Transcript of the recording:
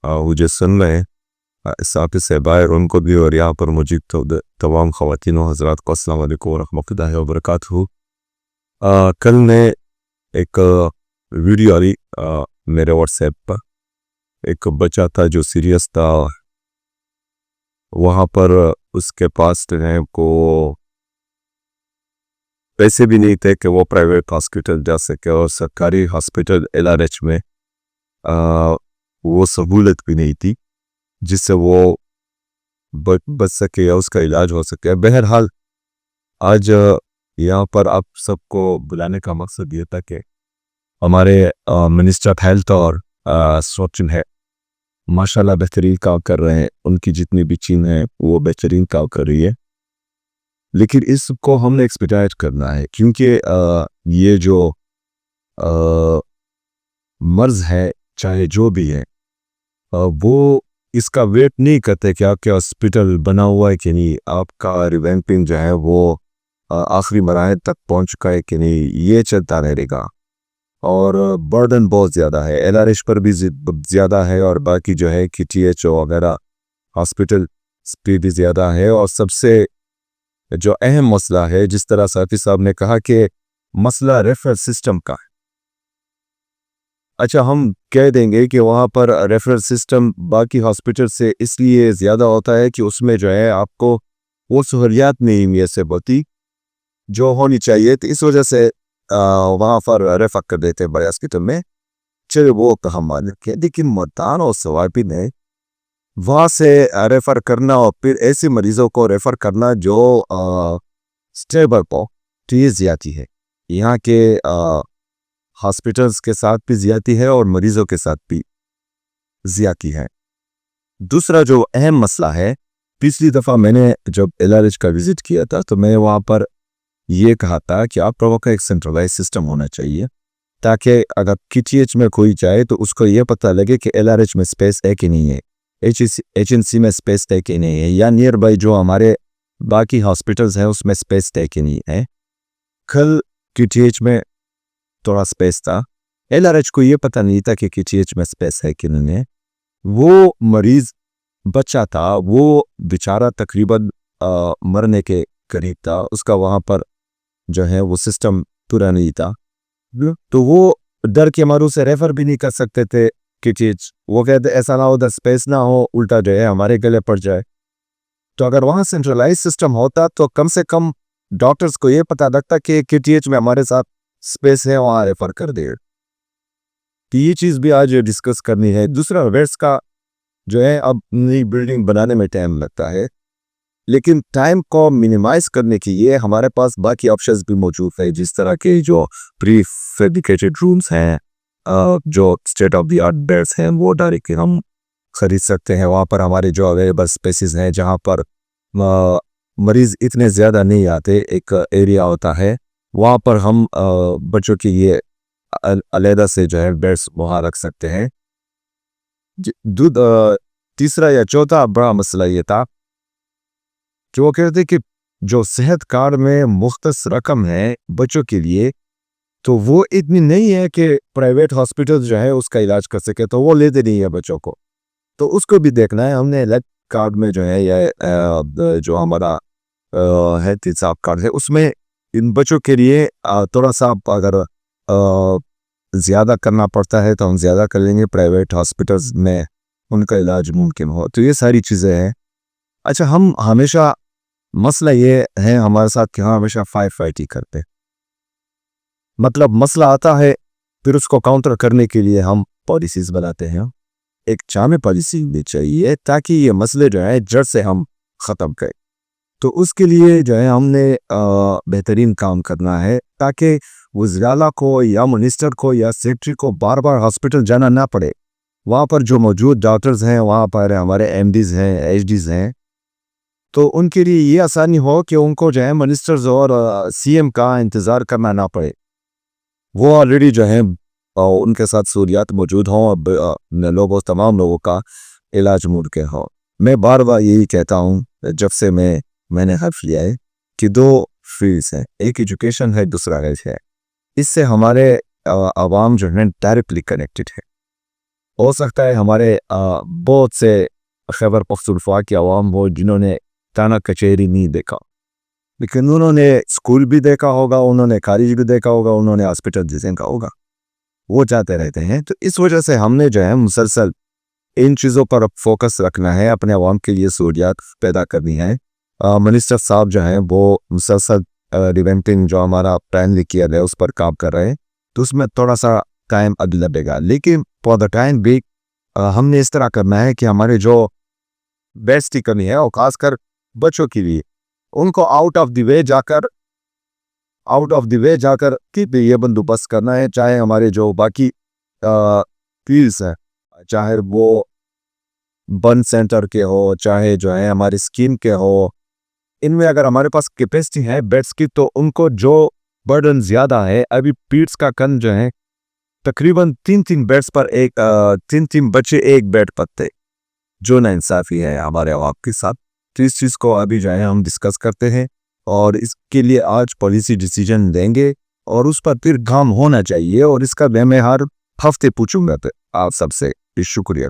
मुझे सुन रहे हैं इस ऑफिस से बाहर उनको भी और यहाँ पर मौजूद तमाम ख़वातीन व हज़रात को अस्सलाम वालेकुम व रहमतुल्लाहि व बरकातहू। कल मैं एक वीडियो आ रही मेरे व्हाट्सएप पर, एक बच्चा था जो सीरियस था। वहाँ पर उसके पास जो है को पैसे भी नहीं थे कि वो प्राइवेट हॉस्पिटल जा सके, और सरकारी हॉस्पिटल LRH में वो सहूलत भी नहीं थी जिससे वो बच सके या उसका इलाज हो सके। बहरहाल आज यहाँ पर आप सबको बुलाने का मकसद ये था कि हमारे मिनिस्टर ऑफ हेल्थ और सचिन है, माशाल्लाह बेहतरीन काम कर रहे हैं। उनकी जितनी भी टीम है वो बेहतरीन काम कर रही है, लेकिन इसको हमने एक्सपेडाइट करना है क्योंकि ये जो मर्ज है चाहे जो भी है वो इसका वेट नहीं करते कि आपके हॉस्पिटल बना हुआ है कि नहीं, आपका रिवैम्पिंग जो है वो आखिरी मराहल तक पहुंच चुका है कि नहीं, ये चलता रहेगा। और बर्डन बहुत ज़्यादा है, LRH पर भी ज़्यादा है और बाकी जो है कि THO वगैरह हॉस्पिटल पे भी ज़्यादा है। और सबसे जो अहम मसला है, जिस तरह साफी साहब ने कहा कि मसला रेफरल सिस्टम का है। अच्छा, हम कह देंगे कि वहाँ पर रेफरल सिस्टम बाकी हॉस्पिटल से इसलिए ज़्यादा होता है कि उसमें जो है आपको वो सहूलियात नहीं मैसर होती जो होनी चाहिए, तो इस वजह से वहाँ पर रेफर कर देते हैं बड़े हॉस्पिटल में। चलिए वो कहा मान के, लेकिन मुल्तान और सवाबी में वहाँ से रेफ़र करना और फिर ऐसे मरीज़ों को रेफ़र करना जो स्टेबल हो, तो ये ज़्यादती है। यहाँ के हॉस्पिटल्स के साथ भी ज़्यादती है और मरीज़ों के साथ भी ज़्यादती है। दूसरा जो अहम मसला है, पिछली दफ़ा मैंने जब LRH का विज़िट किया था तो मैं वहाँ पर ये कहा था कि आप लोगों का एक सेंट्रलाइज सिस्टम होना चाहिए ताकि अगर KTH में कोई जाए तो उसको ये पता लगे कि LRH में स्पेस है कि नहीं है, HNC में स्पेस है कि नहीं है, या नियर बाई जो हमारे बाकी हॉस्पिटल्स हैं उसमें स्पेस है कि नहीं है। कल KTH में थोड़ा स्पेस था, LRH को ये पता नहीं था कि KTH में स्पेस है कि नहीं है। वो मरीज़ बच्चा था, वो बेचारा तकरीबन मरने के करीब था, उसका वहाँ पर जो है वो सिस्टम पूरा नहीं था, तो वो डर के मारू से रेफ़र भी नहीं कर सकते थे KTH। वो कहते ऐसा ना हो उधर स्पेस ना हो, उल्टा जो है हमारे गले पड़ जाए। तो अगर वहाँ सेंट्रलाइज सिस्टम होता तो कम से कम डॉक्टर्स को ये पता लगता कि KTH में हमारे साथ स्पेस है, वहाँ रेफ़र कर दे। तो ये चीज़ भी आज डिस्कस करनी है। दूसरा, वेट्स का जो है अब नई बिल्डिंग बनाने में टाइम लगता है, लेकिन टाइम को मिनिमाइज़ करने के लिए हमारे पास बाकी ऑप्शंस भी मौजूद है, जिस तरह के जो प्री फैब्रिकेटेड रूम्स हैं, जो state of the art beds हैं, वो डायरेक्ट हम ख़रीद सकते हैं। वहाँ पर हमारे जो अवेलेबल स्पेसेस हैं जहाँ पर मरीज़ इतने ज़्यादा नहीं आते, एक एरिया होता है वहाँ पर हम बच्चों के लिए अलहदा से जो है बेड्स वहाँ रख सकते हैं। तीसरा या चौथा बड़ा मसला ये था जो कहते कि जो सेहत कार्ड में मुख्तस रकम है बच्चों के लिए, तो वो इतनी नहीं है कि प्राइवेट हॉस्पिटल जो है उसका इलाज कर सके, तो वो लेते नहीं है बच्चों को। तो उसको भी देखना है हमने। हेल्थ कार्ड में जो है या जो हमारा हेल्थ हिसाब कार्ड है उसमें इन बच्चों के लिए थोड़ा सा अगर ज़्यादा करना पड़ता है तो हम ज़्यादा कर लेंगे, प्राइवेट हॉस्पिटल्स में उनका इलाज मुमकिन हो। तो ये सारी चीज़ें हैं। अच्छा, हम हमेशा मसला ये है हमारे साथ कि हम हमेशा फाइटिंग करते हैं, मतलब मसला आता है फिर उसको काउंटर करने के लिए हम पॉलिसीज़ बनाते हैं। एक जामे पॉलिसी भी चाहिए ताकि ये मसले जो है जड़ से हम ख़त्म करें। तो उसके लिए जो है हमने बेहतरीन काम करना है ताकि वज़ीर-ए-आला को या मिनिस्टर को या सेक्रेटरी को बार बार हॉस्पिटल जाना ना पड़े। वहाँ पर जो मौजूद डॉक्टर्स हैं, वहाँ पर हमारे MDs हैं, HDs हैं, तो उनके लिए ये आसानी हो कि उनको जो है मिनिस्टर्स और CM का इंतज़ार करना ना पड़े। वो ऑलरेडी जो है उनके साथ सहूलियात मौजूद हों, लोगों तमाम लोगों का इलाज मुमकिन हो। मैं बार बार यही कहता हूँ जब से मैंने हल्फ लिया है कि दो फील्ड्स हैं, एक एजुकेशन है, दूसरा हेल्थ है। इससे हमारे आवाम जो है डायरेक्टली कनेक्टेड है। ہو سکتا ہے ہمارے بہت سے خیبر پختونخوا کے عوام ہو جنہوں نے تھانہ کچہری نہیں دیکھا، لیکن انہوں نے اسکول بھی دیکھا ہوگا، انہوں نے کالج بھی دیکھا ہوگا، انہوں نے ہاسپٹل بھی دیکھا ہوگا، وہ جاتے رہتے ہیں۔ تو اس وجہ سے ہم نے جو ہے مسلسل ان چیزوں پر فوکس رکھنا ہے، اپنے عوام کے لیے سہولیات پیدا کرنی ہے۔ منسٹر صاحب جو ہیں وہ مسلسل ریوینٹنگ جو ہمارا پلان لکھا ہے اس پر کام کر رہے ہیں، تو اس میں تھوڑا سا ٹائم اب لگے گا، لیکن فور دا ٹائم بھی ہم نے اس طرح کرنا ہے کہ ہمارے جو بیسٹ کرنی ہے اور خاص کر بچوں کے لیے ان کو آؤٹ آف دی وے جا کر یہ بندوبست کرنا ہے، چاہے ہمارے جو باقی فیلڈس ہیں، چاہے وہ بن سینٹر کے ہو، چاہے جو ہے ہماری اسکیم کے ہو، ان میں اگر ہمارے پاس کیپیسٹی ہے بیڈس کی تو ان کو جو برڈن زیادہ ہے، ابھی پیٹس کا کن جو ہے تقریباً 3 بیڈس پر 3 بچے ایک بیڈ پر تھے، جو نا انصافی ہے ہمارے عوام کے ساتھ۔ تو اس چیز کو ابھی جو ہے ہم ڈسکس کرتے ہیں اور اس کے لیے آج پالیسی ڈیسیجن دیں گے اور اس پر پھر کام ہونا چاہیے، اور اس کا میں ہر ہفتے پوچھوں گا آپ سب سے۔ شکریہ۔